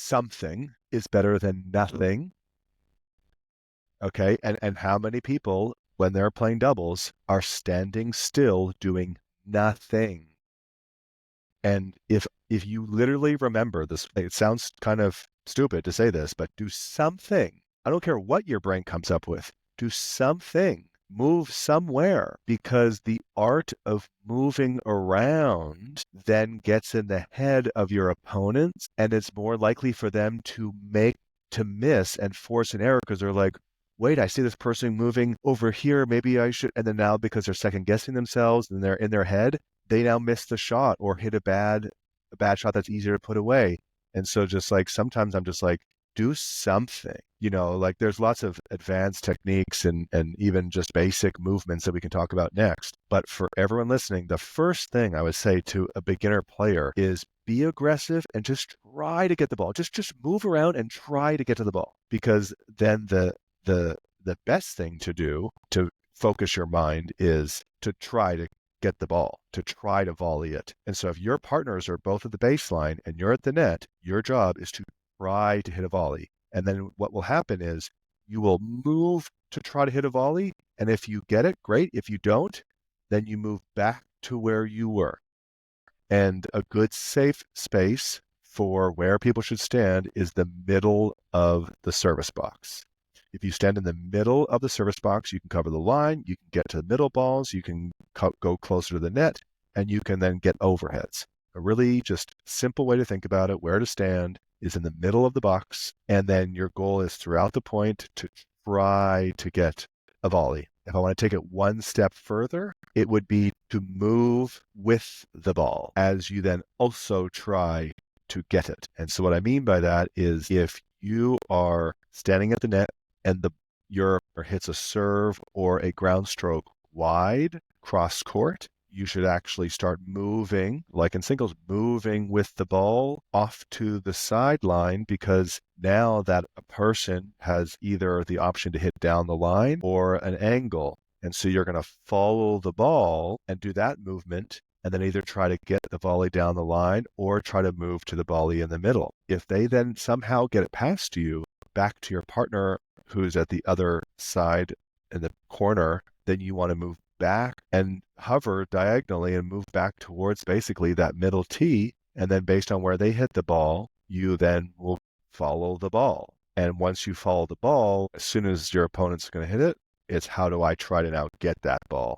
something is better than nothing. Okay. And how many people, when they're playing doubles, are standing still doing nothing? And if you literally remember this, it sounds kind of stupid to say this, but do something. I don't care what your brain comes up with. Do something. Move somewhere, because the art of moving around then gets in the head of your opponents, and it's more likely for them to miss and force an error, because they're like, wait, I see this person moving over here. Maybe I should. And then now, because they're second guessing themselves and they're in their head, they now miss the shot or hit a bad shot that's easier to put away. And so just like sometimes I'm just like, do something. Like there's lots of advanced techniques and even just basic movements that we can talk about next. But for everyone listening, the first thing I would say to a beginner player is be aggressive and just try to get the ball. Just move around and try to get to the ball. Because then the best thing to do to focus your mind is to try to get the ball, to try to volley it. And so if your partners are both at the baseline and you're at the net, your job is to try to hit a volley. And then what will happen is you will move to try to hit a volley. And if you get it, great. If you don't, then you move back to where you were. And a good safe space for where people should stand is the middle of the service box. If you stand in the middle of the service box, you can cover the line, you can get to the middle balls, you can go closer to the net, and you can then get overheads. A really just simple way to think about it, where to stand is in the middle of the box, and then your goal is throughout the point to try to get a volley. If I want to take it one step further, it would be to move with the ball as you then also try to get it. And so what I mean by that is if you are standing at the net and your hits a serve or a ground stroke wide cross court, you should actually start moving, like in singles, moving with the ball off to the sideline, because now that a person has either the option to hit down the line or an angle. And so you're going to follow the ball and do that movement, and then either try to get the volley down the line or try to move to the volley in the middle. If they then somehow get it past you, back to your partner who's at the other side in the corner, then you want to move back and hover diagonally and move back towards basically that middle tee. And then based on where they hit the ball, you then will follow the ball. And once you follow the ball, as soon as your opponent's going to hit it, it's how do I try to now get that ball?